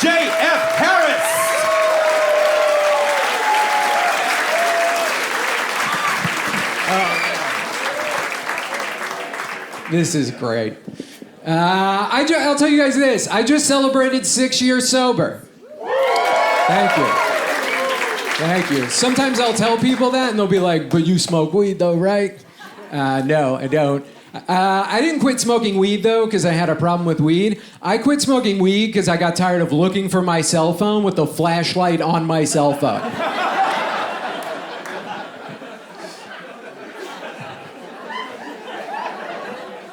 J.F. Harris. This is great. I'll tell you guys this. I just celebrated 6 years sober. Thank you. Thank you. Sometimes I'll tell people that, and they'll be like, but you smoke weed, though, right? No, I don't. I didn't quit smoking weed, though, because I had a problem with weed. I quit smoking weed because I got tired of looking for my cell phone with the flashlight on my cell phone.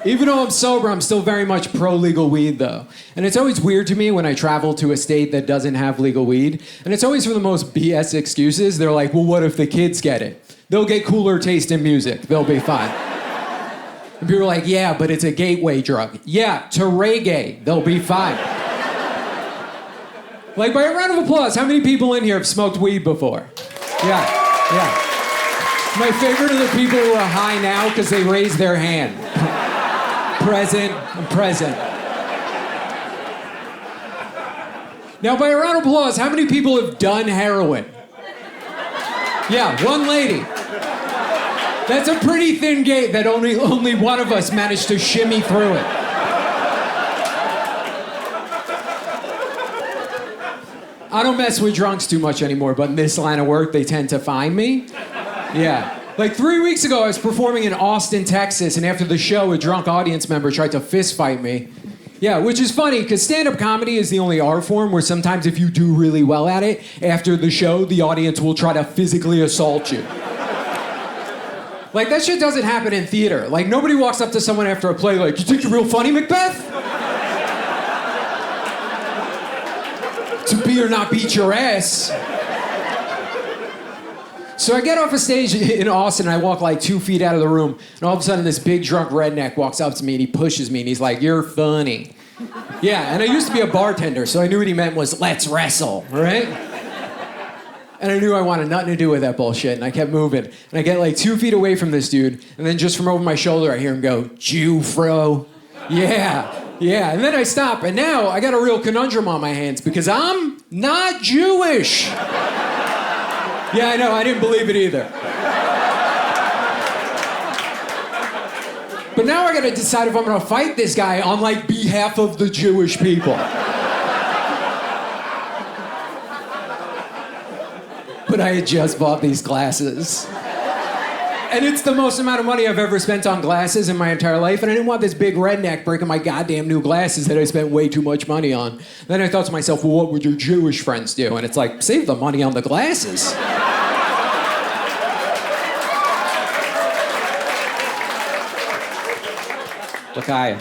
Even though I'm sober, I'm still very much pro-legal weed, though. And it's always weird to me when I travel to a state that doesn't have legal weed. And it's always for the most BS excuses. They're like, well, what if the kids get it? They'll get cooler taste in music. They'll be fine. And people are like, yeah, but it's a gateway drug. Yeah, to reggae. They'll be fine. Like, by a round of applause, how many people in here have smoked weed before? Yeah. My favorite are the people who are high now because they raise their hand. Present. I'm present. Now, by a round of applause, how many people have done heroin? Yeah, one lady. That's a pretty thin gate that only one of us managed to shimmy through it. I don't mess with drunks too much anymore, but in this line of work, they tend to find me. Yeah. Like 3 weeks ago, I was performing in Austin, Texas, and after the show, a drunk audience member tried to fist fight me. Yeah, which is funny, because stand-up comedy is the only art form where sometimes if you do really well at it, after the show, the audience will try to physically assault you. Like, that shit doesn't happen in theater. Like, nobody walks up to someone after a play like, you think you're real funny, Macbeth? To be or not beat your ass. So I get off a stage in Austin, and I walk like 2 feet out of the room, and all of a sudden this big drunk redneck walks up to me, and he pushes me, and he's like, you're funny. Yeah, and I used to be a bartender, so I knew what he meant was, let's wrestle, right? And I knew I wanted nothing to do with that bullshit, and I kept moving. And I get like 2 feet away from this dude, and then just from over my shoulder, I hear him go, Jew, fro. Yeah, and then I stop, and now I got a real conundrum on my hands, because I'm not Jewish. Yeah, I know, I didn't believe it either. But now I gotta decide if I'm gonna fight this guy on, like, behalf of the Jewish people. But I had just bought these glasses. And it's the most amount of money I've ever spent on glasses in my entire life, and I didn't want this big redneck breaking my goddamn new glasses that I spent way too much money on. Then I thought to myself, well, what would your Jewish friends do? And it's like, save the money on the glasses. Look, I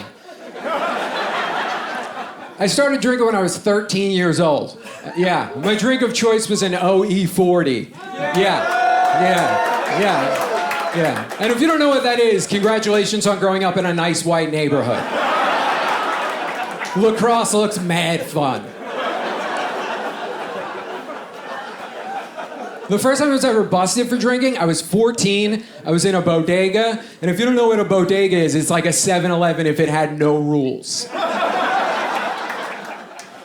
started drinking when I was 13 years old. Yeah, my drink of choice was an OE40. Yeah. And if you don't know what that is, congratulations on growing up in a nice white neighborhood. Lacrosse looks mad fun. The first time I was ever busted for drinking, I was 14. I was in a bodega. And if you don't know what a bodega is, it's like a 7-Eleven if it had no rules.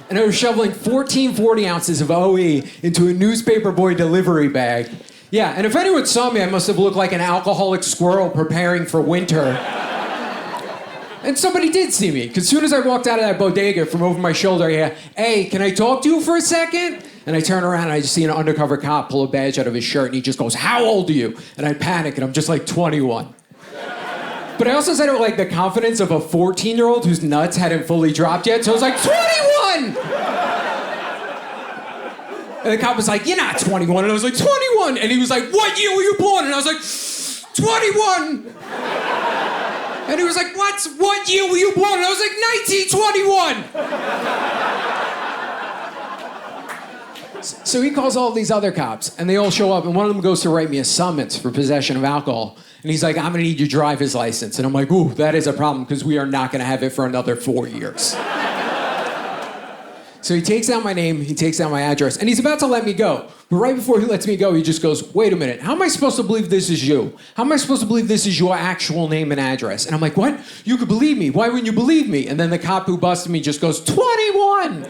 And I was shoveling 14 40 ounces of OE into a newspaper boy delivery bag. Yeah, and if anyone saw me, I must have looked like an alcoholic squirrel preparing for winter. And somebody did see me, because as soon as I walked out of that bodega from over my shoulder, hey, can I talk to you for a second? And I turn around and I just see an undercover cop pull a badge out of his shirt, and he just goes, how old are you? And I panic, and I'm just like 21. But I also said it with like the confidence of a 14-year-old whose nuts hadn't fully dropped yet, so I was like, 21! And the cop was like, you're not 21. And I was like, 21. And he was like, what year were you born? And I was like, 21. And he was like, what year were you born? And I was like, 1921. So he calls all these other cops, and they all show up, and one of them goes to write me a summons for possession of alcohol. And he's like, I'm gonna need your driver's license. And I'm like, ooh, that is a problem, because we are not gonna have it for another 4 years. So he takes down my name, he takes down my address, and he's about to let me go. But right before he lets me go, he just goes, wait a minute, how am I supposed to believe this is you? How am I supposed to believe this is your actual name and address? And I'm like, what? You could believe me. Why wouldn't you believe me? And then the cop who busted me just goes, 21!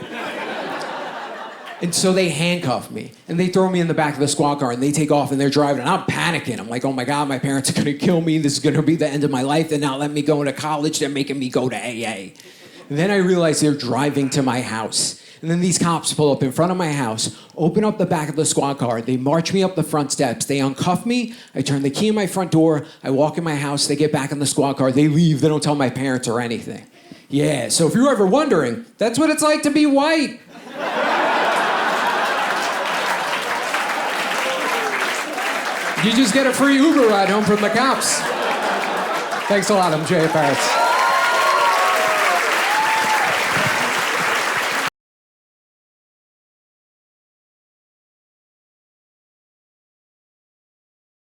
And so they handcuff me and they throw me in the back of the squad car and they take off and they're driving and I'm panicking. I'm like, oh my God, my parents are gonna kill me. This is gonna be the end of my life. They're not letting me go into college. They're making me go to AA. And then I realize they're driving to my house. And then these cops pull up in front of my house, open up the back of the squad car. They march me up the front steps. They uncuff me. I turn the key in my front door. I walk in my house. They get back in the squad car. They leave. They don't tell my parents or anything. Yeah, so if you're ever wondering, that's what it's like to be white. You just get a free Uber ride home from the cops. Thanks a lot. I'm Jay Paris.